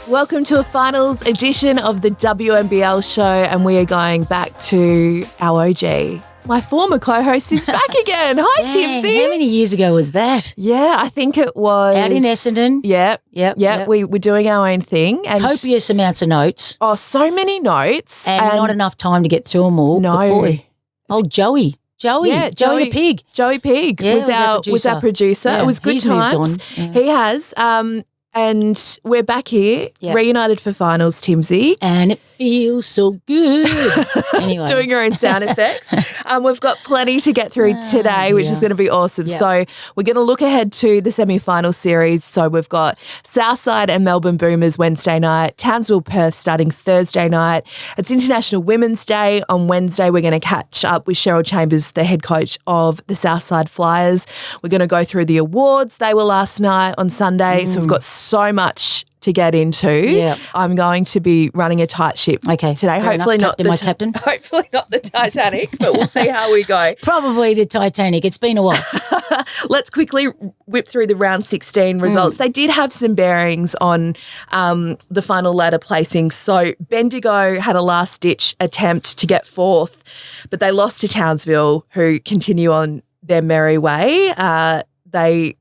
Welcome to a finals edition of the WNBL show, and we are going back to our OG. My former co-host is back again. Hi, Timmsy. How many years ago was that? Yeah, I think it was... Out in Essendon? Yep. We were doing our own thing. And copious amounts of notes. Oh, so many notes. And not enough time to get through them all. No. But boy. Oh, Joey the pig. Joey Pig was our producer. Yeah, it was good times. Yeah. He has. And we're back here, reunited for finals, Timmsy. And it feels so good. Anyway. Doing your own sound effects. We've got plenty to get through today, which is going to be awesome. Yeah. So we're going to look ahead to the semi-final series. So we've got Southside and Melbourne Boomers Wednesday night, Townsville Perth starting Thursday night. It's International Women's Day. On Wednesday, we're going to catch up with Cheryl Chambers, the head coach of the Southside Flyers. We're going to go through the awards. They were last night on Sunday. So we've got so much to get into. Yeah. I'm going to be running a tight ship today. Hopefully not the captain. Hopefully not the Titanic, but we'll see how we go. Probably the Titanic. It's been a while. Let's quickly whip through the round 16 results. They did have some bearings on the final ladder placing. So Bendigo had a last-ditch attempt to get fourth, but they lost to Townsville, who continue on their merry way. They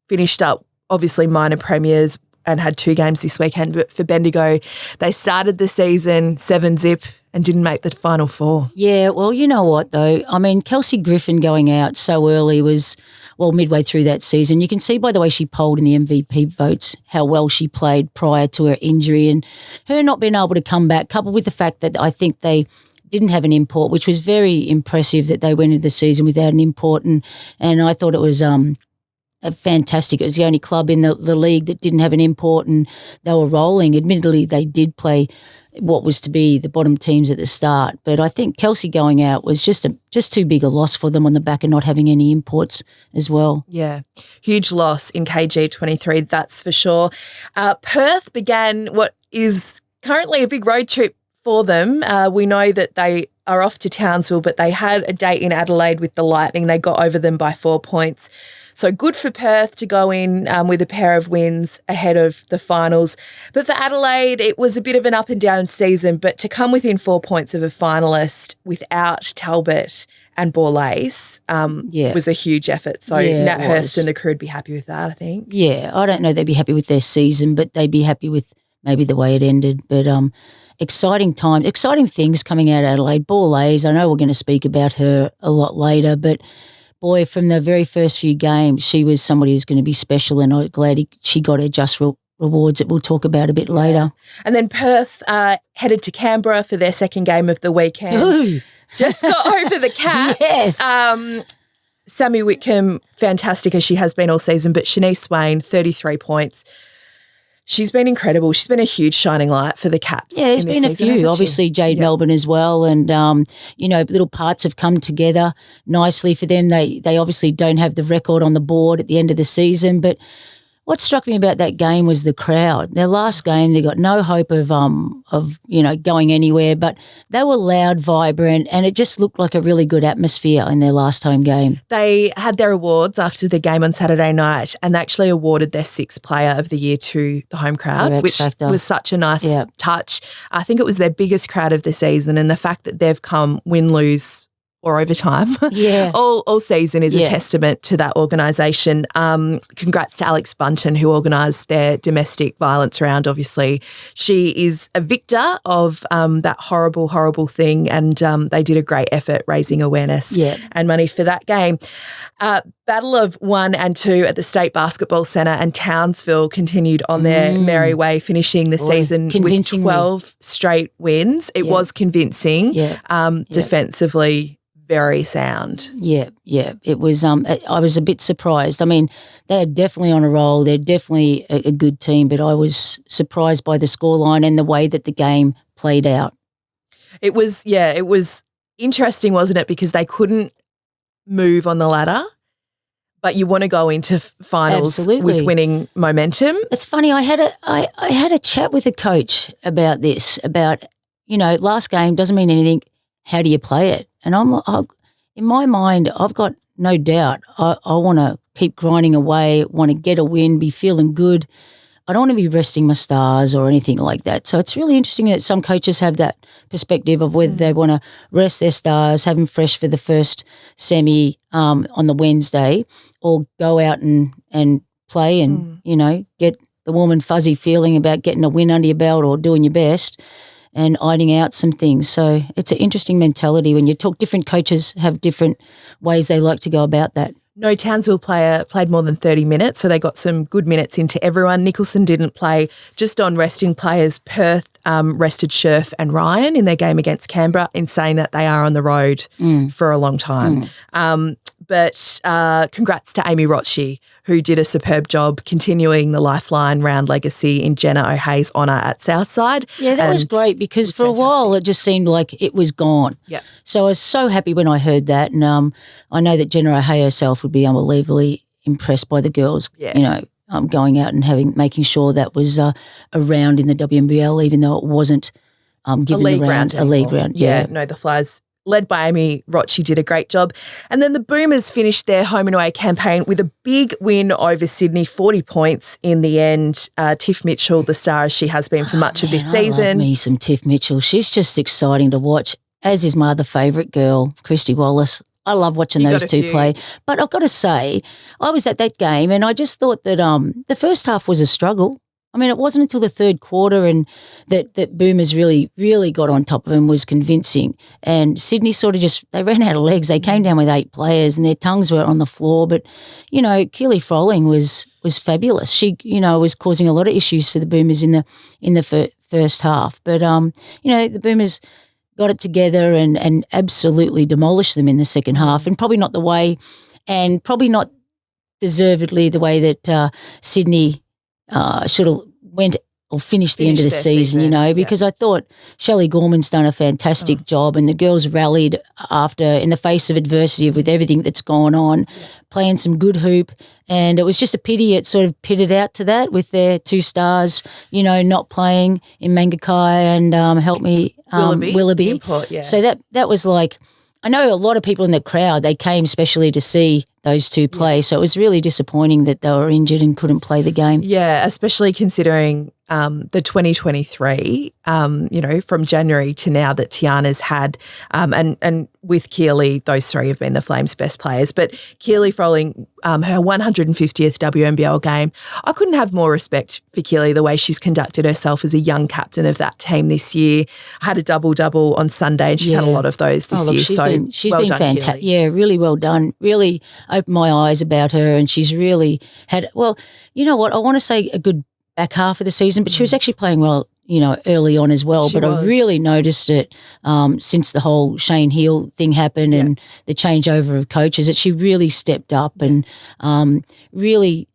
finished up obviously minor premiers and had 2 games this weekend. But for Bendigo, they started the season 7-zip and didn't make the final 4. Yeah, well, you know what, though? I mean, Kelsey Griffin going out so early was, midway through that season. You can see by the way she polled in the MVP votes how well she played prior to her injury, and her not being able to come back, coupled with the fact that I think they didn't have an import, which was very impressive that they went into the season without an import, and I thought it was fantastic. It was the only club in the league that didn't have an import, and they were rolling. Admittedly, they did play what was to be the bottom teams at the start, but I think Kelsey going out was just too big a loss for them on the back of not having any imports as well. Yeah, huge loss in KG23, that's for sure. Perth began what is currently a big road trip for them. We know that they are off to Townsville, but they had a date in Adelaide with the Lightning. They got over them by 4 points. So good for Perth to go in with a pair of wins ahead of the finals. But for Adelaide, it was a bit of an up and down season, but to come within 4 points of a finalist without Talbot and Borlase was a huge effort. So Nat Hurst and the crew would be happy with that, I think. Yeah, I don't know they'd be happy with their season, but they'd be happy with maybe the way it ended. But exciting time, exciting things coming out of Adelaide. Borlase, I know we're going to speak about her a lot later, but boy, from the very first few games, she was somebody who's going to be special, and I'm glad she got her just rewards that we'll talk about a bit later. And then Perth headed to Canberra for their second game of the weekend. Ooh. Just got over the Cats. Yes. Sammy Whitcomb, fantastic as she has been all season, but Shanice Swain, 33 points. She's been incredible. She's been a huge shining light for the Caps. Yeah, there's been a few. Obviously, Jade Melbourne as well. And, little parts have come together nicely for them. They obviously don't have the record on the board at the end of the season. But what struck me about that game was the crowd. Their last game, they got no hope of going anywhere, but they were loud, vibrant, and it just looked like a really good atmosphere in their last home game. They had their awards after the game on Saturday night, and they actually awarded their 6th player of the year to the home crowd, which was such a nice touch. I think it was their biggest crowd of the season, and the fact that they've come win, lose, or overtime all season is a testament to that organisation. Congrats to Alex Bunton, who organised their domestic violence round. Obviously, she is a victor of that horrible, horrible thing, and they did a great effort raising awareness and money for that game. Battle of 1 and 2 at the State Basketball Centre, and Townsville continued on their merry way, finishing the season with 12 straight wins. It was convincing, defensively very sound. Yeah. It was. I was a bit surprised. I mean, they're definitely on a roll. They're definitely a good team, but I was surprised by the scoreline and the way that the game played out. It was interesting, wasn't it? Because they couldn't move on the ladder, but you want to go into finals with winning momentum. It's funny. I had a chat with a coach about this. About last game doesn't mean anything. How do you play it? And in my mind, I've got no doubt. I want to keep grinding away, want to get a win, be feeling good. I don't want to be resting my stars or anything like that. So it's really interesting that some coaches have that perspective of whether they want to rest their stars, have them fresh for the first semi on the Wednesday, or go out and play and, get the warm and fuzzy feeling about getting a win under your belt or doing your best and ironing out some things. So it's an interesting mentality when you talk. Different coaches have different ways they like to go about that. No Townsville player played more than 30 minutes, so they got some good minutes into everyone. Nicholson didn't play, just on resting players. Perth rested Scherf and Ryan in their game against Canberra, in saying that they are on the road for a long time. But congrats to Amy Rotschi, who did a superb job continuing the Lifeline round legacy in Jenna O'Hay's honour at Southside. Yeah, that was great, because for a while it just seemed like it was gone. Yeah. So I was so happy when I heard that, and I know that Jenna O'Hay herself would be unbelievably impressed by the girls. Yeah. Going out and making sure that was around in the WNBL, even though it wasn't given a league round. Yeah, no, the Flyers, led by Amy Rotschi, did a great job. And then the Boomers finished their home and away campaign with a big win over Sydney, 40 points in the end. Tiff Mitchell, the star as she has been for much of this season. I love me some Tiff Mitchell. She's just exciting to watch, as is my other favourite girl, Christy Wallace. I love watching those two play. But I've got to say, I was at that game and I just thought that the first half was a struggle. I mean, it wasn't until the third quarter and that Boomers really, really got on top of them, was convincing. And Sydney sort of they ran out of legs. They came down with 8 players and their tongues were on the floor. But, Keely Froling was fabulous. She, was causing a lot of issues for the Boomers in the first half. But, the Boomers got it together and absolutely demolished them in the second half, and probably not deservedly the way that Sydney should have went or finished the end of the season, because I thought Shelley Gorman's done a fantastic job, and the girls rallied after, in the face of adversity, with everything that's gone on, playing some good hoop. And it was just a pity it sort of pitted out to that with their 2 stars, not playing in Mangakai and Willoughby. Import, yeah. So that was like, I know a lot of people in the crowd, they came specially to see those 2 play. So it was really disappointing that they were injured and couldn't play the game. Yeah, especially considering the 2023, from January to now that Tiana's had, and with Keely, those 3 have been the Flames' best players. But Keely Froling, her 150th WNBL game, I couldn't have more respect for Keely, the way she's conducted herself as a young captain of that team this year. Had a double-double on Sunday, and she's had a lot of those this year. She's been fantastic. Yeah, really well done. Really opened my eyes about her, and she's really had, well, you know what, I want to say a good back half of the season, but she was actually playing well, early on as well. I really noticed it since the whole Shane Heal thing happened and the changeover of coaches, that she really stepped up and really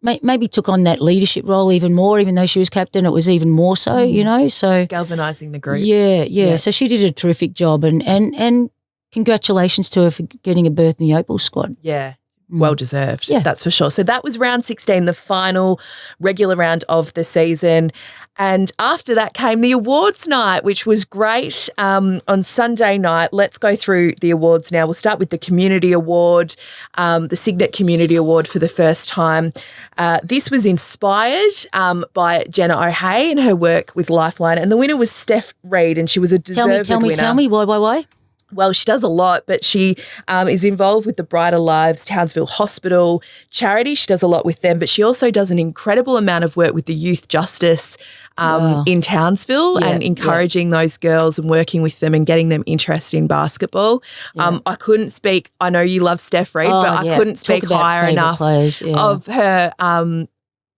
maybe took on that leadership role even more. Even though she was captain, it was even more so, so galvanising the group. Yeah. So she did a terrific job, and congratulations to her for getting a berth in the Opal squad. Yeah. Well deserved, that's for sure. So that was round 16, the final regular round of the season. And after that came the awards night, which was great on Sunday night. Let's go through the awards now. We'll start with the Community Award, the Signet Community Award for the first time. This was inspired by Jenna O'Hay and her work with Lifeline. And the winner was Steph Reid, and she was a deserved winner. Tell me, why? Well, she does a lot, but she is involved with the Brighter Lives Townsville Hospital charity. She does a lot with them, but she also does an incredible amount of work with the youth justice in Townsville and encouraging those girls and working with them and getting them interested in basketball. I couldn't speak, I know you love Steph Reid, but I couldn't speak higher enough of her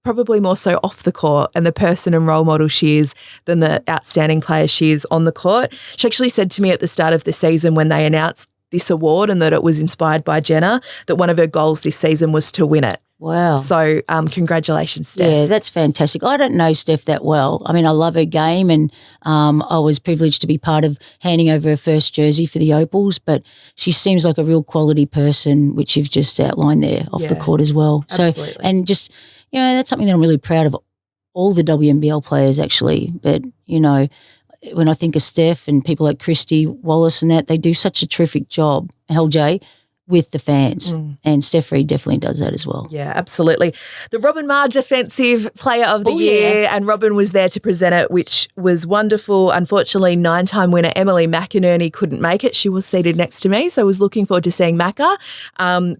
probably more so off the court and the person and role model she is than the outstanding player she is on the court. She actually said to me at the start of the season when they announced this award and that it was inspired by Jenna, that one of her goals this season was to win it. Wow. So congratulations, Steph. Yeah, that's fantastic. I don't know Steph that well. I mean, I love her game, and I was privileged to be part of handing over her first jersey for the Opals, but she seems like a real quality person, which you've just outlined there off the court as well. Absolutely. So, and just, that's something that I'm really proud of all the WNBL players actually. But, when I think of Steph and people like Christy Wallace and that, they do such a terrific job, LJ, with the fans. And Steph Reid definitely does that as well. Yeah, absolutely. The Robin Marr Defensive Player of the Year, and Robin was there to present it, which was wonderful. Unfortunately, 9-time winner Emily McInerney couldn't make it. She was seated next to me, so I was looking forward to seeing Macca,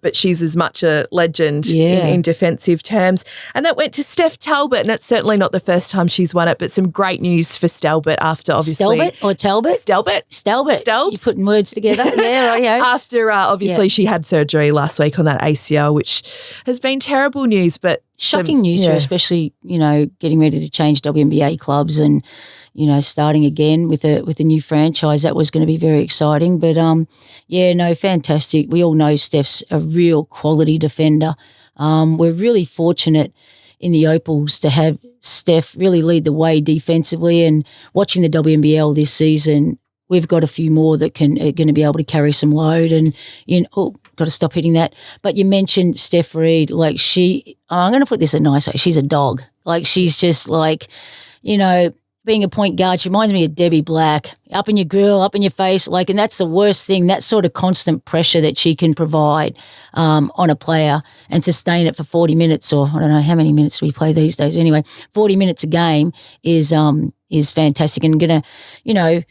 but she's as much a legend in defensive terms. And that went to Steph Talbot, and it's certainly not the first time she's won it, but some great news for Stelbert after obviously... Stelbert or Talbot? Stelbert. You're putting words together. Yeah, right. After obviously she had surgery last week on that ACL, which has been terrible news, but shocking news for her, especially, getting ready to change WNBA clubs and, starting again with a new franchise. That was going to be very exciting. But, fantastic. We all know Steph's a real quality defender. We're really fortunate in the Opals to have Steph really lead the way defensively, and watching the WNBL this season, we've got a few more that are going to be able to carry some load and, got to stop hitting that. But you mentioned Steph Reid, I'm going to put this a nice way, she's a dog. She's just being a point guard, she reminds me of Debbie Black, up in your grill, up in your face, and that's the worst thing, that sort of constant pressure that she can provide on a player and sustain it for 40 minutes, or I don't know how many minutes we play these days. Anyway, 40 minutes a game is fantastic, and going to,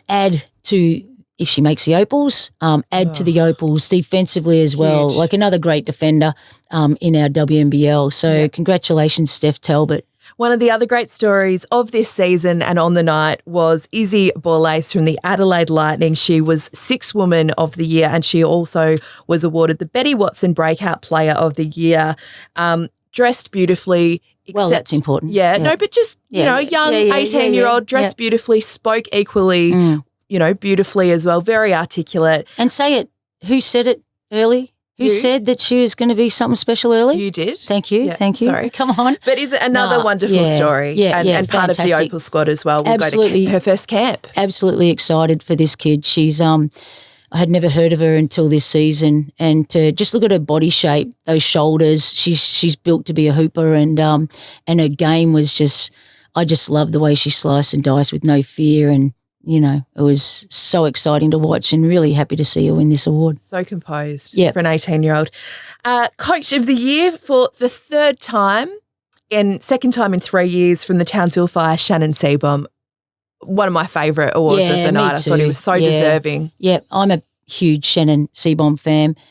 add to, if she makes the Opals, add to the Opals defensively as well, huge. Another great defender in our WNBL. So congratulations, Steph Talbot. One of the other great stories of this season and on the night was Izzy Borlase from the Adelaide Lightning. She was Sixth Woman of the Year, and she also was awarded the Betty Watson Breakout Player of the Year. Dressed beautifully. Well, that's important. But just, young 18-year-old, dressed beautifully, spoke equally, beautifully as well, very articulate. And say it. Who said it early? Who said that she was going to be something special early? You did. Thank you. Thank you. Sorry. Come on. But is it another wonderful story? And part of the Opal squad as well. We'll go to her first camp. Absolutely excited for this kid. She's I had never heard of her until this season, and to just look at her body shape, those shoulders. She's built to be a hooper, and her game was just, I just love the way she sliced and diced with no fear, and it was so exciting to watch, and really happy to see her win this award. So composed for an 18-year-old. Coach of the Year for the second time in 3 years from the Townsville Fire, Shannon Seabohm. One of my favourite awards of the night. I thought he was so deserving. Yeah, I'm a huge Shannon Seabohm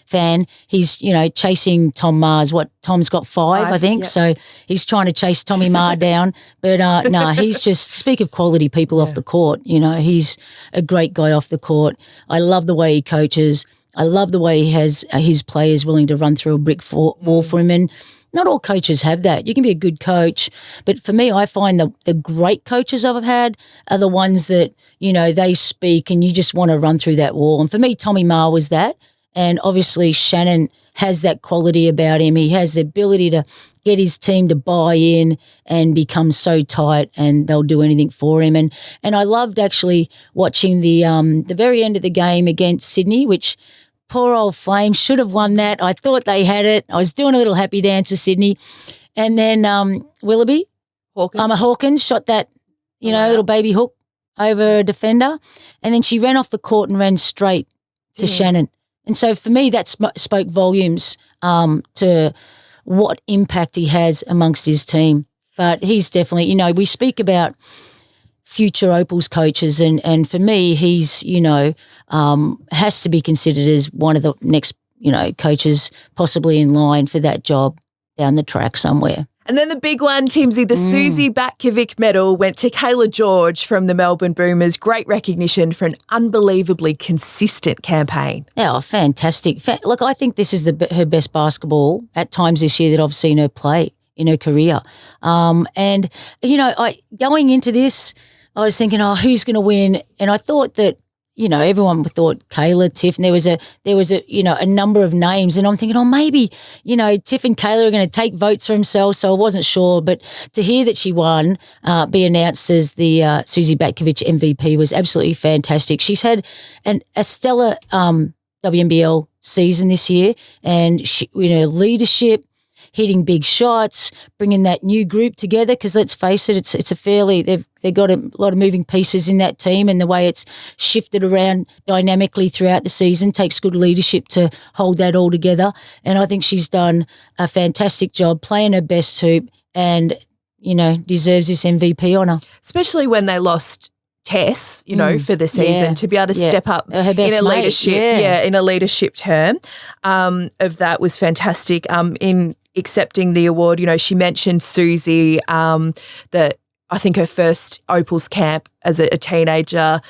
fan. He's, chasing Tom Maher's, Tom's got five, I think. Yep. So he's trying to chase Tommy Maher down. But he's just, speak of quality people off the court, he's a great guy off the court. I love the way he coaches. I love the way he has his players willing to run through a brick wall for him. And not all coaches have that. You can be a good coach, but for me, I find the great coaches I've had are the ones that, they speak and you just want to run through that wall. And for me, Tommy Maher was that. And obviously Shannon has that quality about him. He has the ability to get his team to buy in and become so tight, and they'll do anything for him. And I loved actually watching the very end of the game against Sydney, which poor old Flames should have won that. I thought they had it. I was doing a little happy dance for Sydney. And then Willoughby, Hawkins shot that, little baby hook over a defender. And then she ran off the court and ran straight to Shannon. And so for me, that spoke volumes to what impact he has amongst his team. But he's definitely, we speak about future Opals coaches, and for me, he's, has to be considered as one of the next, coaches possibly in line for that job down the track somewhere. And then the big one, Timsy, the Susie Batkovic medal went to Kayla George from the Melbourne Boomers. Great recognition for an unbelievably consistent campaign. Oh, fantastic. Look, I think this is her best basketball at times this year that I've seen her play in her career. And, going into this, I was thinking, who's going to win? And I thought that, everyone thought Kayla, Tiff, and there was a number of names, and I'm thinking, maybe, Tiff and Kayla are going to take votes for themselves, so I wasn't sure. But to hear that she won, be announced as the Susie Batkovic MVP was absolutely fantastic. She's had a stellar WNBL season this year, and she, leadership, hitting big shots, bringing that new group together. Because let's face it, it's a fairly they've got a lot of moving pieces in that team, and the way it's shifted around dynamically throughout the season takes good leadership to hold that all together. And I think she's done a fantastic job playing her best hoop, and deserves this MVP honour. Especially when they lost Tess, for the season, to be able to step up in a leadership, in a leadership term of that was fantastic. In accepting the award, she mentioned Susie, that I think her first Opals camp as a teenager,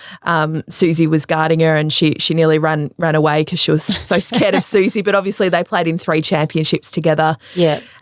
Susie was guarding her, and she nearly ran away because she was so scared of Susie. But obviously they played in 3 championships together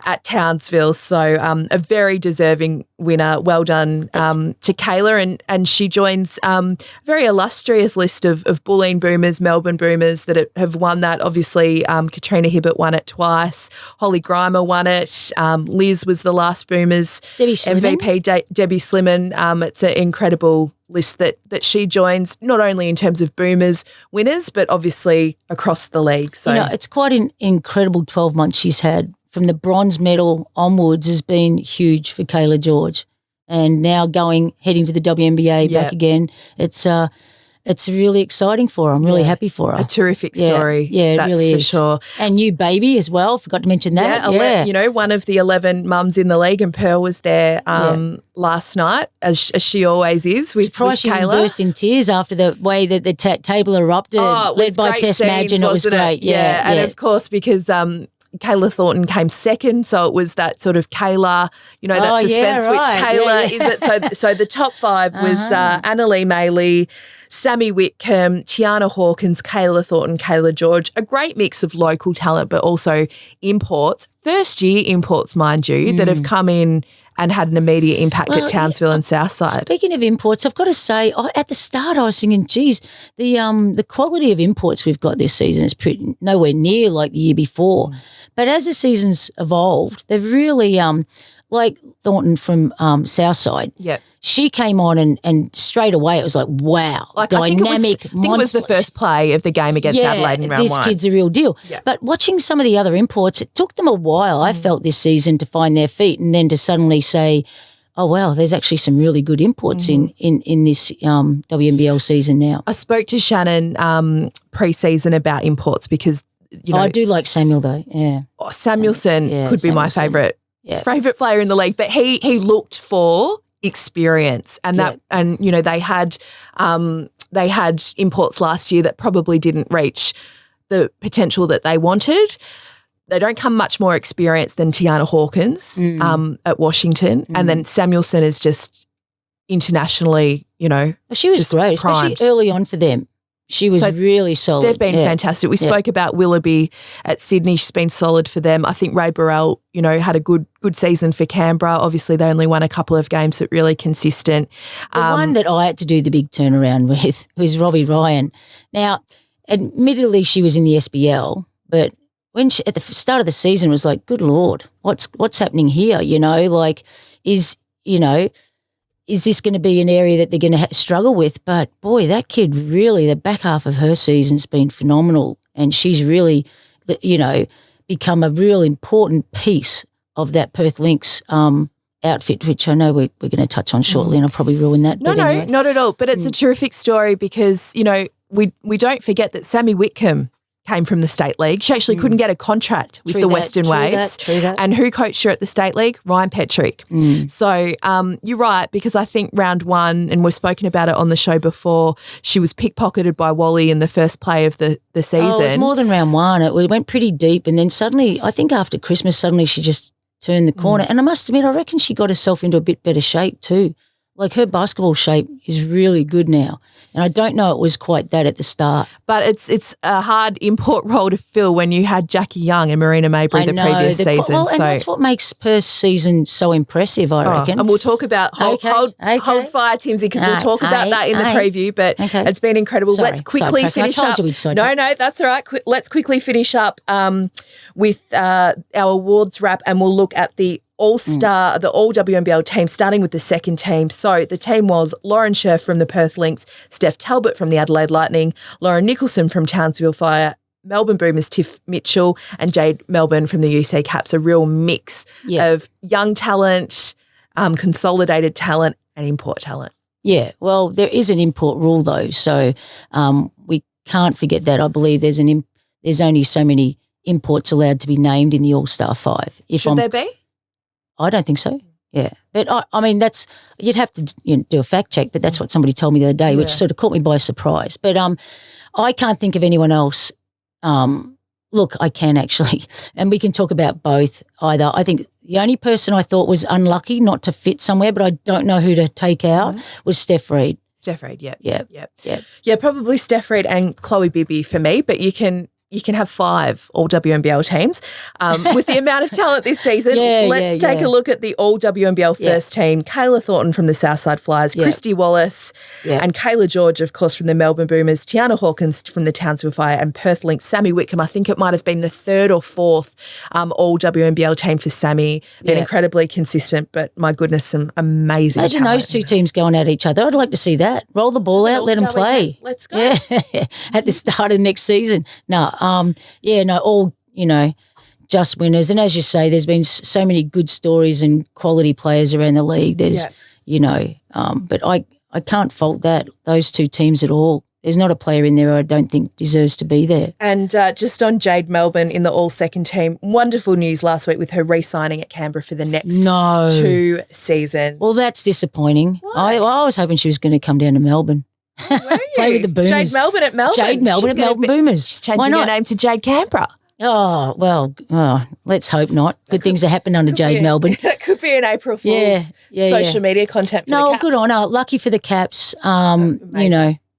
at Townsville. So a very deserving winner. Well done to Kayla. And she joins a very illustrious list of Bulleen Boomers, Melbourne Boomers that have won that. Obviously Katrina Hibbert won it twice. Holly Grimer won it. Liz was the last Boomers MVP. Debbie Slimman. It's an incredible list that she joins, not only in terms of Boomers winners, but obviously across the league. So it's quite an incredible 12 months she's had. From the bronze medal onwards has been huge for Kayla George, and now heading to the WNBA back again. It's really exciting for her. I'm really happy for her. A terrific story. Yeah, that's it really for is. sure. And new baby as well. Forgot to mention that. One of the 11 mums in the league, and Pearl was there last night, as she always is with Kayla. She burst in tears after the way that the table erupted, led by Tess Madge, and it was great. And of course, because Kayla Thornton came second, so it was that sort of Kayla, that suspense, which Kayla is it. So the top 5 was Annalee Maley, Sammy Whitcomb, Tiana Hawkins, Kayla Thornton, Kayla George. A great mix of local talent, but also imports, first-year imports, mind you, that have come in and had an immediate impact at Townsville and Southside. Speaking of imports, I've got to say, at the start I was thinking, geez, the quality of imports we've got this season is pretty nowhere near like the year before. But as the season's evolved, they've really, like Thornton from Southside, she came on and straight away it was like, wow, dynamic. I think it was the first play of the game against Adelaide in round 1. This kid's a real deal. Yeah. But watching some of the other imports, it took them a while, I felt, this season to find their feet, and then to suddenly say, oh, wow, there's actually some really good imports in this WNBL season now. I spoke to Shannon pre-season about imports because, I do like Samuel though, Samuelson could be my favourite player in the league, but he looked for experience, and they had imports last year that probably didn't reach the potential that they wanted. They don't come much more experienced than Tiana Hawkins at Washington, and then Samuelson is just internationally, she was great, primed. Especially early on for them. She was really solid. They've been fantastic. We spoke about Willoughby at Sydney. She's been solid for them. I think Ray Burrell, had a good season for Canberra. Obviously, they only won a couple of games, but really consistent. The one that I had to do the big turnaround with was Robbie Ryan. Now, admittedly, she was in the SBL, but when at the start of the season was like, good Lord, what's happening here? Is this going to be an area that they're going to struggle with? But, boy, that kid really, the back half of her season's been phenomenal, and she's really, become a real important piece of that Perth Lynx outfit, which I know we're going to touch on shortly, and I'll probably ruin that. No, not at all. But it's a terrific story because, we don't forget that Sammy Whitcomb came from the State League. She actually couldn't get a contract with the Western Waves. True that. And who coached her at the State League? Ryan Petrick. So you're right, because I think round 1, and we've spoken about it on the show before, she was pickpocketed by Wally in the first play of the season. Oh, it was more than round 1. It went pretty deep, and then suddenly, I think after Christmas, she just turned the corner. And I must admit, I reckon she got herself into a bit better shape too. Like her basketball shape is really good now. And I don't know it was quite that at the start. But it's a hard import role to fill when you had Jackie Young and Marina Mabry previous season. And that's what makes Perth's season so impressive, I reckon. And we'll talk about hold fire, Timsy, because we'll talk about that in the preview. But it's been incredible. Let's quickly finish up. No, that's all right. Let's quickly finish up with our awards wrap, and we'll look at the All-Star, the All-WNBL team, starting with the second team. So the team was Lauren Scherf from the Perth Lynx, Steph Talbot from the Adelaide Lightning, Lauren Nicholson from Townsville Fire, Melbourne Boomers Tiff Mitchell and Jade Melbourne from the UC Caps, a real mix of young talent, consolidated talent and import talent. Yeah, well, there is an import rule though, so we can't forget that. I believe there's only so many imports allowed to be named in the All-Star 5. Should there be? I don't think so. Yeah, but I mean you'd have to do a fact check, but that's what somebody told me the other day, which sort of caught me by surprise. But I can't think of anyone else. Look, I can actually, and we can talk about both either. I think the only person I thought was unlucky not to fit somewhere, but I don't know who to take out, was Steph Reid. Steph Reid, yeah, probably Steph Reid and Chloe Bibby for me, but you can have 5 all WNBL teams. With the amount of talent this season, let's take a look at the all WNBL first team. Kayla Thornton from the Southside Flyers, Christy Wallace and Kayla George, of course, from the Melbourne Boomers, Tiana Hawkins from the Townsville Fire and Perth Lynx, Sammy Whitcomb. I think it might have been the 3rd or 4th all WNBL team for Sammy. Been incredibly consistent, but my goodness, some amazing Imagine talent. Those two teams going at each other. I'd like to see that. Roll the ball out, let them play. Let's go. Yeah. At the start of next season. No, all, just winners. And as you say, there's been so many good stories and quality players around the league. There's, but I can't fault those two teams at all. There's not a player in there I don't think deserves to be there. And just on Jade Melbourne in the all-second team, wonderful news last week with her re-signing at Canberra for the next 2 seasons. Well, that's disappointing. I was hoping she was going to come down to Melbourne. Play with the Boomers. Jade Melbourne at Melbourne. Jade Melbourne at Melbourne Boomers. She's changing her name to Jade Canberra. Oh, well, let's hope not. Good things have happened under Jade Melbourne. That could be an April Fool's social media content for the Caps. Good on her. Lucky for the Caps.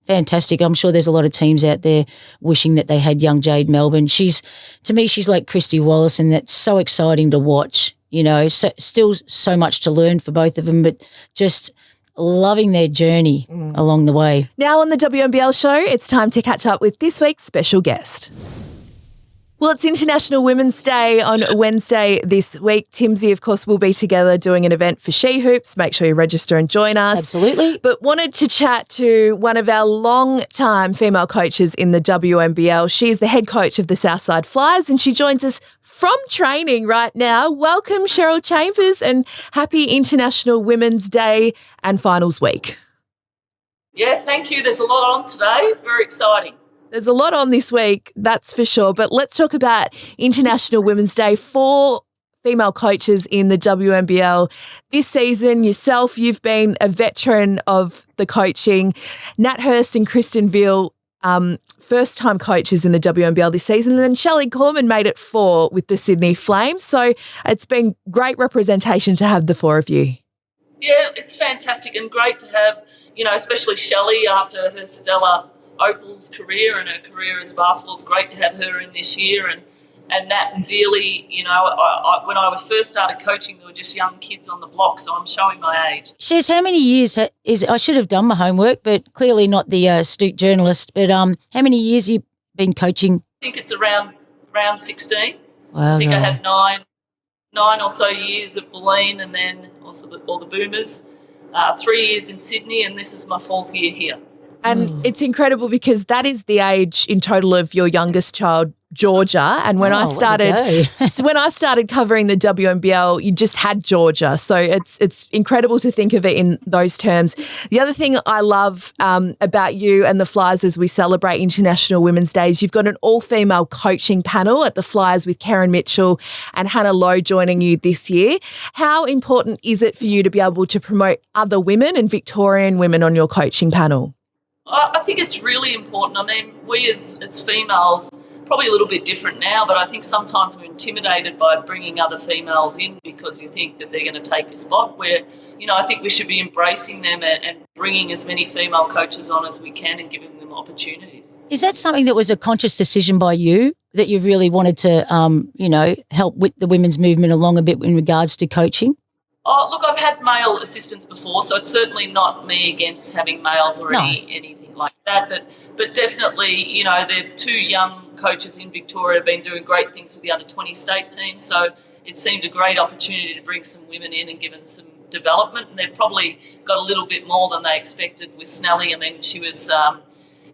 Fantastic. I'm sure there's a lot of teams out there wishing that they had young Jade Melbourne. To me, she's like Christy Wallace, and that's so exciting to watch. Still so much to learn for both of them, but just loving their journey along the way. Now on the WNBL show, it's time to catch up with this week's special guest. Well, it's International Women's Day on Wednesday this week. Timsy, of course, will be together doing an event for She Hoops. Make sure you register and join us. Absolutely. But wanted to chat to one of our long-time female coaches in the WNBL. She's the head coach of the Southside Flyers and she joins us from training right now. Welcome, Cheryl Chambers, and happy International Women's Day and Finals Week. Yeah, thank you. There's a lot on today. Very exciting. There's a lot on this week, that's for sure. But let's talk about International Women's Day for female coaches in the WNBL this season. Yourself, you've been a veteran of the coaching. Nat Hurst and Kristen Veal, first-time coaches in the WNBL this season. And then Shelley Corman made it 4 with the Sydney Flames. So it's been great representation to have the 4 of you. Yeah, it's fantastic and great to have, especially Shelley after her stellar Opal's career and her career as basketball. It's great to have her in this year, and Nat and Veely, when I first started coaching, there were just young kids on the block, so I'm showing my age. Shez, how many years I should have done my homework, but clearly not the astute journalist, but how many years have you been coaching? I think it's around 16. Wow. So I think I had nine or so years at Bulleen and then also all the Boomers, 3 years in Sydney, and this is my 4th year here. And it's incredible because that is the age in total of your youngest child, Georgia. And when I started covering the WNBL, you just had Georgia. So it's incredible to think of it in those terms. The other thing I love about you and the Flyers as we celebrate International Women's Day is you've got an all-female coaching panel at the Flyers with Karen Mitchell and Hannah Lowe joining you this year. How important is it for you to be able to promote other women and Victorian women on your coaching panel? I think it's really important. I mean, we as females, probably a little bit different now, but I think sometimes we're intimidated by bringing other females in because you think that they're going to take a spot where, I think we should be embracing them and bringing as many female coaches on as we can and giving them opportunities. Is that something that was a conscious decision by you, that you really wanted to, help with the women's movement along a bit in regards to coaching? Oh, look, I've had male assistants before, so it's certainly not me against having males or anything like that. But definitely, there are 2 young coaches in Victoria have been doing great things for the under-20 state team. So it seemed a great opportunity to bring some women in and give them some development. And they've probably got a little bit more than they expected with Snelly. I mean, she was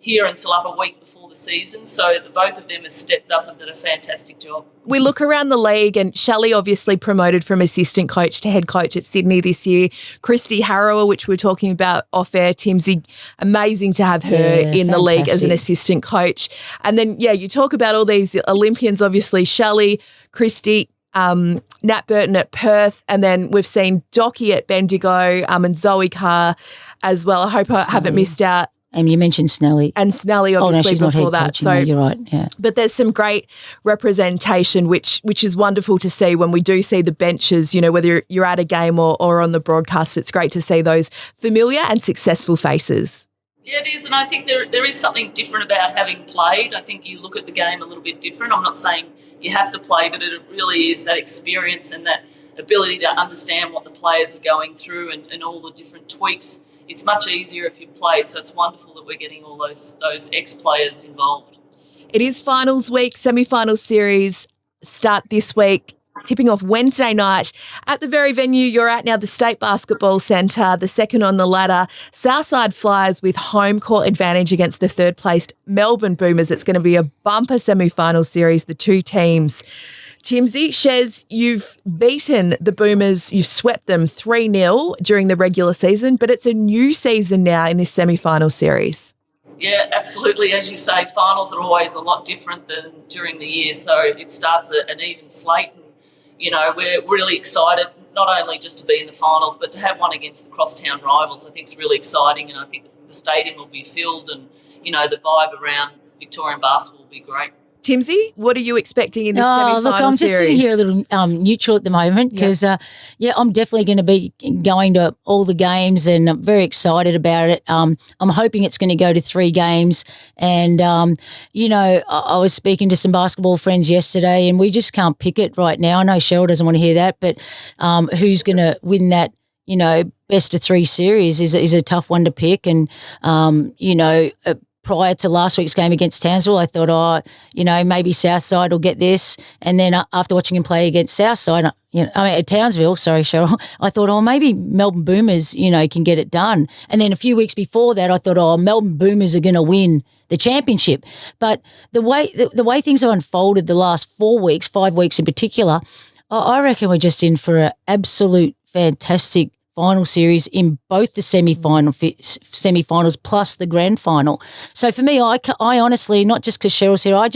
here until up a week before the season. So both of them have stepped up and did a fantastic job. We look around the league, and Shelley obviously promoted from assistant coach to head coach at Sydney this year. Christy Harrower, which we were talking about off air, Timsy, amazing to have her in the league as an assistant coach. And then, you talk about all these Olympians, obviously, Shelley, Christy, Nat Burton at Perth, and then we've seen Docky at Bendigo and Zoe Carr as well. I hope I haven't missed out. And you mentioned Snelly. And Snelly, obviously, before that. So you're right, yeah. But there's some great representation, which is wonderful to see when we do see the benches, whether you're at a game or on the broadcast. It's great to see those familiar and successful faces. Yeah, it is, and I think there is something different about having played. I think you look at the game a little bit different. I'm not saying you have to play, but it really is that experience and that ability to understand what the players are going through and all the different tweaks. It's much easier if you've played, so it's wonderful that we're getting all those ex-players involved. It is finals week. Semi-final series start this week, tipping off Wednesday night at the very venue you're at now, the State Basketball Centre, the second on the ladder. Southside Flyers with home court advantage against the third-placed Melbourne Boomers. It's going to be a bumper semi-final series, the two teams. Timsy, Shez, you've beaten the Boomers, you've swept them 3-0 during the regular season, but it's a new season now in this semi-final series. Yeah, absolutely. As you say, finals are always a lot different than during the year, so it starts an even slate. And, we're really excited, not only just to be in the finals, but to have one against the crosstown rivals. I think it's really exciting, and I think the stadium will be filled and, the vibe around Victorian basketball will be great. Timsy, what are you expecting in this semi-final series? Look, I'm just sitting here a little neutral at the moment because, I'm definitely going to be going to all the games and I'm very excited about it. I'm hoping it's going to go to 3 games. And, I was speaking to some basketball friends yesterday and we just can't pick it right now. I know Cheryl doesn't want to hear that, but who's going to win that, best of 3 series is a tough one to pick. And, prior to last week's game against Townsville, I thought, maybe Southside will get this. And then after watching him play against Southside, at Townsville, sorry, Cheryl, I thought, maybe Melbourne Boomers, can get it done. And then a few weeks before that, I thought, Melbourne Boomers are going to win the championship. But the way things have unfolded the last 4 weeks, 5 weeks in particular, I reckon we're just in for an absolute fantastic final series in both the semi-finals plus the grand final. So for me, I honestly, not just because Cheryl's here, I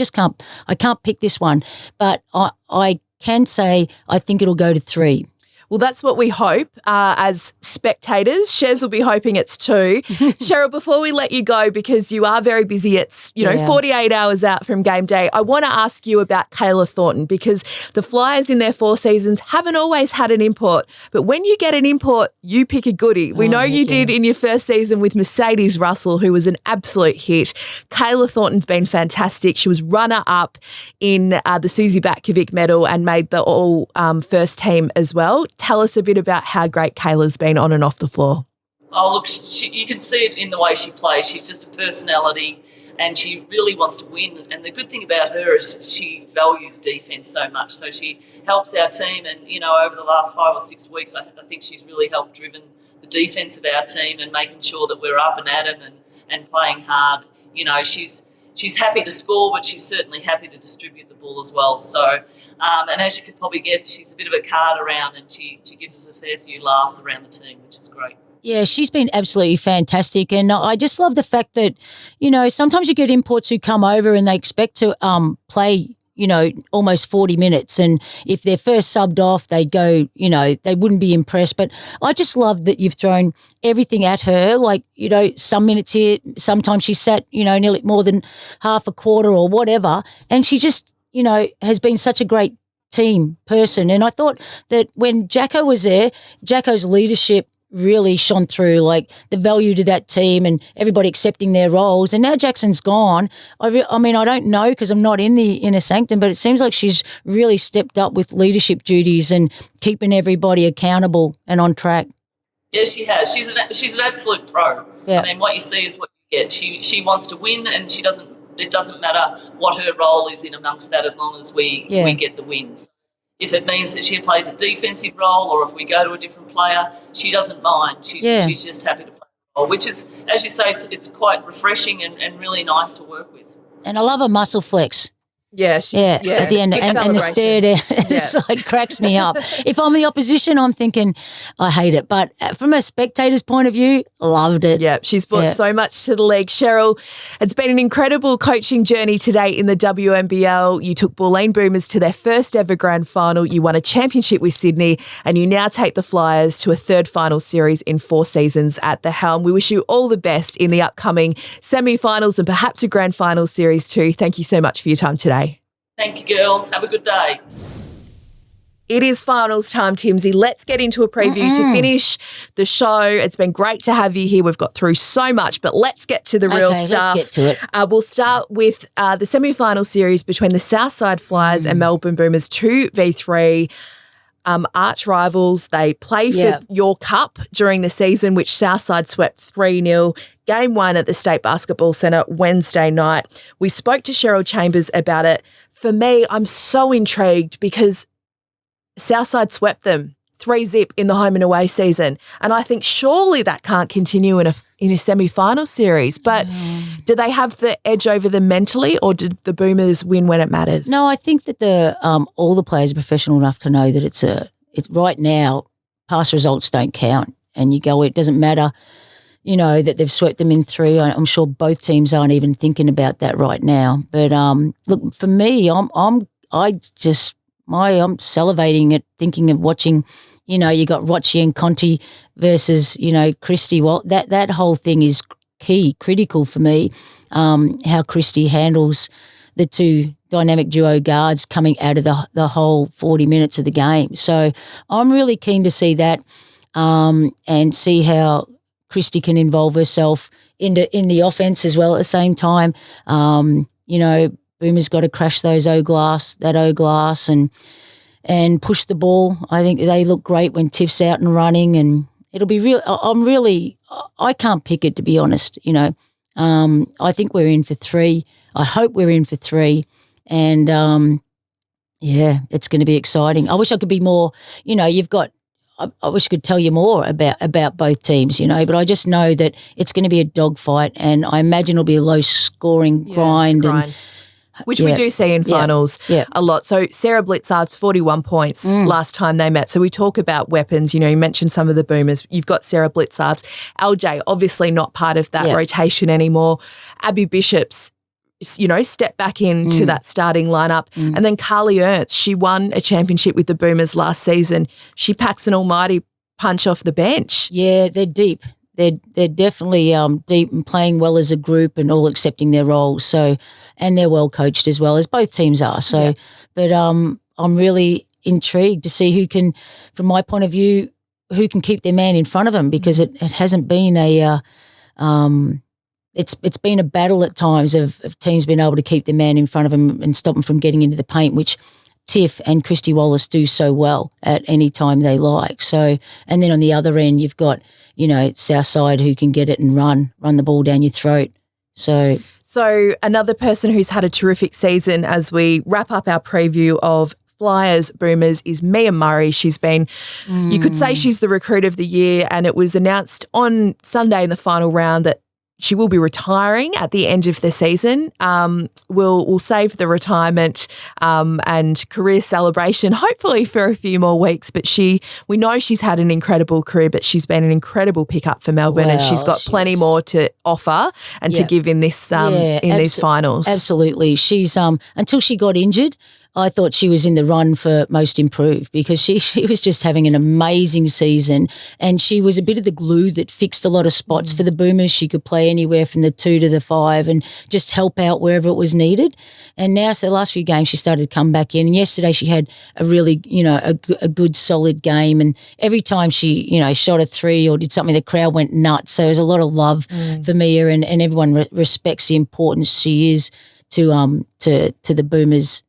can't pick this one, but I can say I think it'll go to 3. Well, that's what we hope as spectators. Shez will be hoping it's 2. Cheryl, before we let you go, because you are very busy, it's 48 hours out from game day, I want to ask you about Kayla Thornton, because the Flyers in their 4 seasons haven't always had an import, but when you get an import, you pick a goodie. We know you did in your first season with Mercedes Russell, who was an absolute hit. Kayla Thornton's been fantastic. She was runner-up in the Susie Batkovic medal and made the all first team as well. Tell us a bit about how great Kayla's been on and off the floor. Oh, look, you can see it in the way she plays. She's just a personality and she really wants to win. And the good thing about her is she values defence so much. So she helps our team and, over the last 5 or 6 weeks, I think she's really helped driven the defence of our team and making sure that we're up and at them and playing hard. She's happy to score, but she's certainly happy to distribute the ball as well. So, and as you could probably get, she's a bit of a card around and she gives us a fair few laughs around the team, which is great. Yeah, she's been absolutely fantastic. And I just love the fact that, sometimes you get imports who come over and they expect to play, almost 40 minutes. And if they're first subbed off, they'd go, they wouldn't be impressed. But I just love that you've thrown everything at her. Like, some minutes here, sometimes she sat, nearly more than half a quarter or whatever. And she just, has been such a great team person. And I thought that when Jacko was there, Jacko's leadership really shone through, like the value to that team and everybody accepting their roles. And now Jackson's gone. I don't know because I'm not in the inner sanctum, but it seems like she's really stepped up with leadership duties and keeping everybody accountable and on track. Yeah, she has. She's an absolute pro. Yeah. I mean, what you see is what you get. She wants to win and it doesn't matter what her role is in amongst that as long as we get the wins. If it means that she plays a defensive role or if we go to a different player, she doesn't mind. She's just happy to play the role, which is, as you say, it's quite refreshing and really nice to work with. And I love a muscle flex. Yeah, at the end, and the stare there, it's like cracks me up. If I'm the opposition, I'm thinking, I hate it. But from a spectator's point of view, loved it. Yeah, she's brought so much to the league. Cheryl, it's been an incredible coaching journey today in the WNBL. You took Bulleen Boomers to their first ever grand final. You won a championship with Sydney, and you now take the Flyers to a third final series in 4 seasons at the helm. We wish you all the best in the upcoming semi-finals and perhaps a grand final series too. Thank you so much for your time today. Thank you, girls. Have a good day. It is finals time, Timsy. Let's get into a preview to finish the show. It's been great to have you here. We've got through so much, but let's get to the real stuff. Let's get to it. We'll start with the semi-final series between the Southside Flyers and Melbourne Boomers 2v3. Arch rivals. They play for your cup during the season, which Southside swept 3-0. Game 1 at the State Basketball Centre Wednesday night. We spoke to Cheryl Chambers about it. For me, I'm so intrigued because Southside swept them 3-0 in the home and away season. And I think surely that can't continue in a semi-final series. But do they have the edge over them mentally, or did the Boomers win when it matters? No, I think that all the players are professional enough to know that it's right now, past results don't count. And you go, it doesn't matter, that they've swept them in 3. I'm sure both teams aren't even thinking about that right now. But look, for me, I'm salivating at thinking of watching. You got Rochi and Conti versus Christie. Well, that whole thing is critical for me. How Christie handles the two dynamic duo guards coming out of the whole 40 minutes of the game. So I'm really keen to see that and see how Christie can involve herself in the offense as well at the same time. Boomer's got to crash that O-glass and push the ball. I think they look great when Tiff's out and running, and it'll be real. I can't pick it, to be honest. I think we're in for 3. I hope we're in for 3. And it's going to be exciting. I wish I could be more, I wish I could tell you more about both teams, but I just know that it's going to be a dogfight, and I imagine it'll be a low-scoring grind. Which we do see in finals a lot. So Sarah Blitzarv's 41 points last time they met. So we talk about weapons. You mentioned some of the Boomers. You've got Sarah Blitzarv's. LJ, obviously not part of that rotation anymore. Abby Bishop's, step back into that starting lineup. And then Carly Ernst, she won a championship with the Boomers last season. She packs an almighty punch off the bench. Yeah, they're deep. They're definitely deep and playing well as a group and all accepting their roles. So, and they're well coached as well, as both teams are. So, but I'm really intrigued to see who can, from my point of view, who can keep their man in front of them, because it hasn't been it's been a battle at times of teams being able to keep their man in front of them and stop them from getting into the paint, which Tiff and Christy Wallace do so well at any time they like. So, and then on the other end, you've got, Southside who can get it and run the ball down your throat. So another person who's had a terrific season as we wrap up our preview of Flyers Boomers is Mia Murray. She's been, you could say she's the recruit of the year, and it was announced on Sunday in the final round that she will be retiring at the end of the season. We'll save the retirement and career celebration, hopefully for a few more weeks. But we know she's had an incredible career, but she's been an incredible pickup for Melbourne, and she's got plenty more to offer and to give in this these finals. Absolutely, she's until she got injured, I thought she was in the run for most improved, because she was just having an amazing season, and she was a bit of the glue that fixed a lot of spots for the Boomers. She could play anywhere from the 2 to the 5 and just help out wherever it was needed. And now, so the last few games, she started to come back in. And yesterday she had a really, a good solid game. And every time she, shot a 3 or did something, the crowd went nuts. So there's a lot of love for Mia, and everyone respects the importance she is to the Boomers'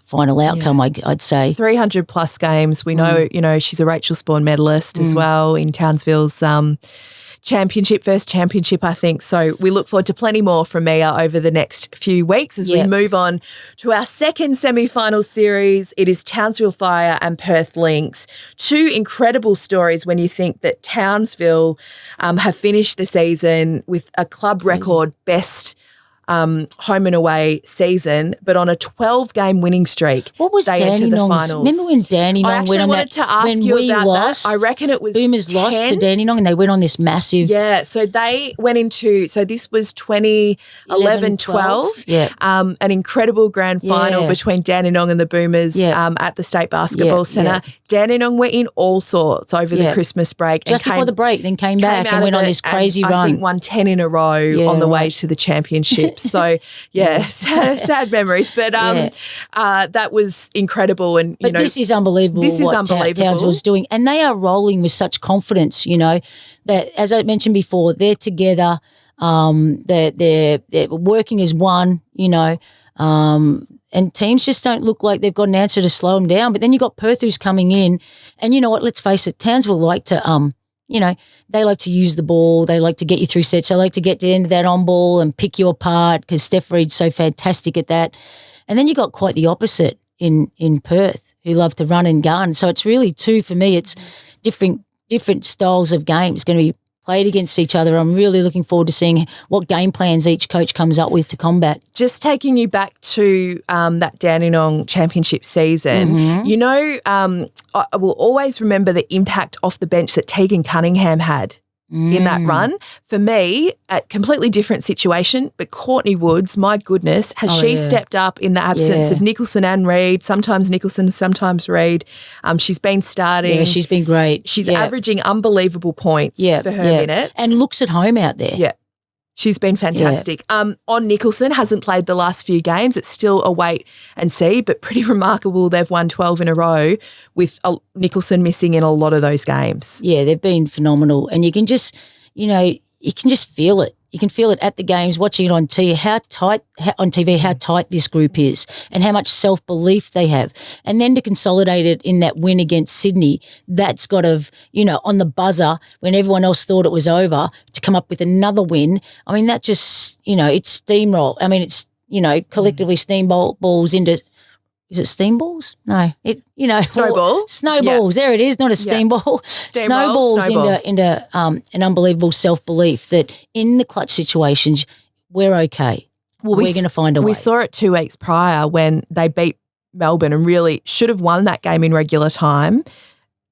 final outcome, I'd say. 300 plus games. We know, she's a Rachel Spawn medalist as well in Townsville's first championship, I think. So we look forward to plenty more from Mia over the next few weeks as we move on to our second semi-final series. It is Townsville Fire and Perth Lynx. 2 incredible stories when you think that Townsville have finished the season with a club record best home and away season, but on a 12-game winning streak. What was they Danny entered the Nong's? finals. Remember when Danny Nong went on that? To ask when you we about lost, that. I reckon it was Boomers 10. lost to Danny Nong, and they went on this massive. Yeah, so they went into. So this was 2011-12. Yeah, an incredible grand final between Dandenong and the Boomers at the State Basketball Centre. Dandenong were in all sorts over the Christmas break. Just before the break, then came back and went on this crazy run. I think won 10 in a row on the way to the championship. So, sad memories. But that was incredible. And but this is unbelievable what Townsville's doing. And they are rolling with such confidence, that, as I mentioned before, they're together. They're working as one, and teams just don't look like they've got an answer to slow them down. But then you got Perth who's coming in, and you know what? Let's face it, Townsville like to, they like to use the ball. They like to get you through sets. They like to get to the end of that on ball and pick you apart because Steph Reed's so fantastic at that. And then you got quite the opposite in Perth who love to run and gun. So it's really for me, it's different styles of games going to be played against each other. I'm really looking forward to seeing what game plans each coach comes up with to combat. Just taking you back to that Dandenong championship season, I will always remember the impact off the bench that Tegan Cunningham had in that run. For me, a completely different situation, but Courtney Woods, my goodness, has she stepped up in the absence of Nicholson and Reid, sometimes Nicholson, sometimes Reid. She's been starting. Yeah, she's been great. She's averaging unbelievable points for her minutes. And looks at home out there. Yeah. She's been fantastic. On Nicholson, hasn't played the last few games. It's still a wait and see, but pretty remarkable. They've won 12 in a row with Nicholson missing in a lot of those games. Yeah, they've been phenomenal. And you can just, you can just feel it. You can feel it at the games, watching it on TV, how tight this group is and how much self-belief they have. And then to consolidate it in that win against Sydney, that's got to, on the buzzer when everyone else thought it was over, to come up with another win. I mean, that just, it's steamroll. I mean, it's, collectively steamballs into – is it steamballs? No, snowball. Snowballs. Yeah. There it is. Not a steamball. Snowballs into an unbelievable self-belief that in the clutch situations we're okay. Well, we're going to find a way. We saw it 2 weeks prior when they beat Melbourne and really should have won that game in regular time.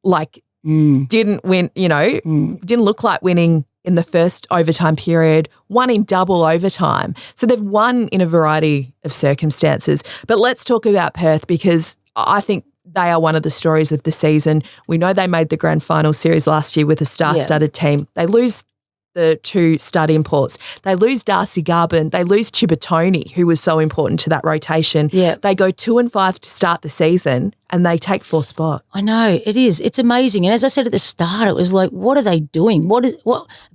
Didn't win. Didn't look like winning in the first overtime period, won in double overtime. So they've won in a variety of circumstances. But let's talk about Perth because I think they are one of the stories of the season. We know they made the grand final series last year with a star-studded team. They lose the 2 stud imports. They lose Darcy Garban. They lose Chibatoni, who was so important to that rotation. Yeah. They go 2-5 to start the season and they take 4th spot. I know, it is. It's amazing. And as I said at the start, it was like, what are they doing? What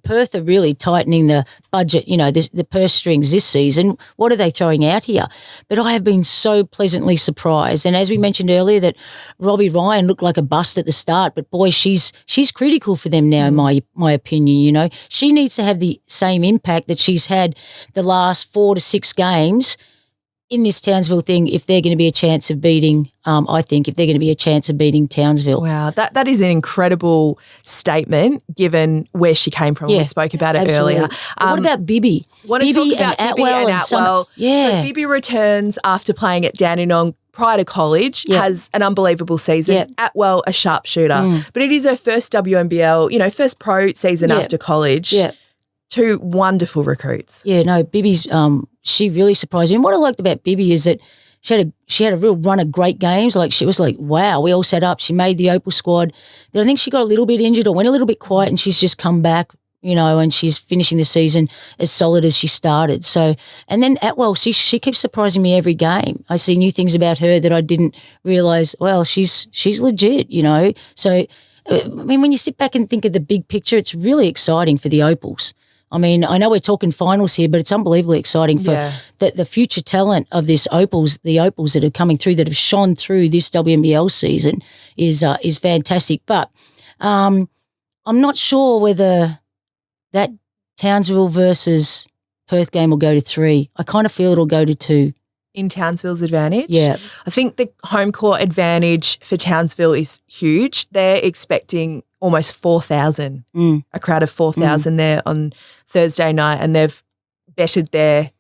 Perth are really tightening the budget, the purse strings this season. What are they throwing out here? But I have been so pleasantly surprised. And as we mentioned earlier, that Robbie Ryan looked like a bust at the start, but boy, she's critical for them now, in my opinion. She needs to have the same impact that she's had the last 4 to 6 games in this Townsville thing if they're going to be a chance of beating, Townsville. Wow, that is an incredible statement given where she came from. We spoke about it earlier. What about Bibby? Bibby and Atwell. So Bibby returns after playing at Dandenong prior to college, has an unbelievable season. Atwell, a sharpshooter. But it is her first WNBL, first pro season after college. 2 wonderful recruits. Yeah, no, Bibby's she really surprised me. And what I liked about Bibby is that she had a real run of great games. Like, she was like, wow, we all set up. She made the Opal squad. Then I think she got a little bit injured or went a little bit quiet, and she's just come back, and she's finishing the season as solid as she started. So, and then Atwell, she keeps surprising me every game. I see new things about her that I didn't realise. Well, she's legit, So, I mean, when you sit back and think of the big picture, it's really exciting for the Opals. I mean, I know we're talking finals here, but it's unbelievably exciting for the future talent of the Opals that are coming through, that have shone through this WNBL season is fantastic. But I'm not sure whether that Townsville versus Perth game will go to 3. I kind of feel it'll go to 2. In Townsville's advantage? Yeah. I think the home court advantage for Townsville is huge. They're expecting almost 4,000, a crowd of 4,000 there on Thursday night, and they've bettered their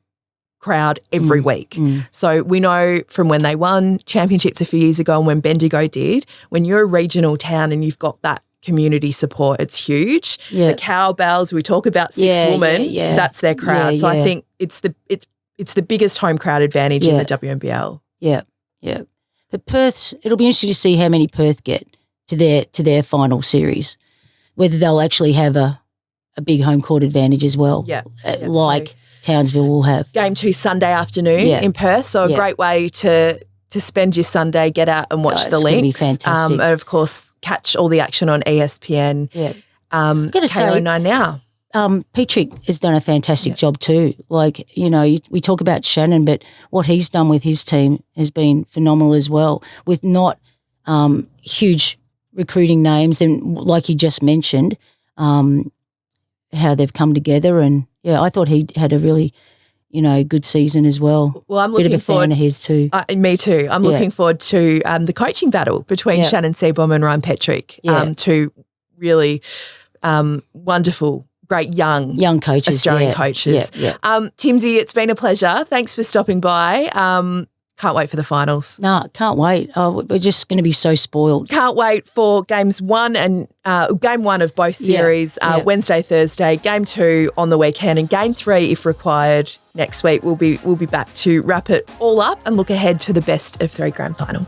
crowd every week. So we know from when they won championships a few years ago and when Bendigo did, when you're a regional town and you've got that community support, it's huge. The cowbells, we talk about six women, that's their crowd. So I think it's the biggest home crowd advantage in the WNBL. Yeah. But Perth's, it'll be interesting to see how many Perth get to their final series, whether they'll actually have a big home court advantage as well. Like Townsville will have. Game 2 Sunday afternoon in Perth, so a great way to spend your Sunday, get out and watch the links. Be fantastic. And of course, catch all the action on ESPN. I've got to say, KO9 now. Petrick has done a fantastic job too. Like, we talk about Shannon, but what he's done with his team has been phenomenal as well, with not huge recruiting names and, like you just mentioned, how they've come together. And, I thought he had a really, good season as well. Well, I'm looking forward. Fan of his too. Me too. I'm looking forward to the coaching battle between Shannon Seaborn and Ryan Petrick. Two really wonderful, great young coaches, Australian coaches. Timsy, it's been a pleasure. Thanks for stopping by. Can't wait for the finals. No, can't wait. Oh, we're just going to be so spoiled. Can't wait for games 1 and game 1 of both series, Wednesday, Thursday, game 2 on the weekend, and game 3, if required, next week. We'll be back to wrap it all up and look ahead to the best of 3 grand final.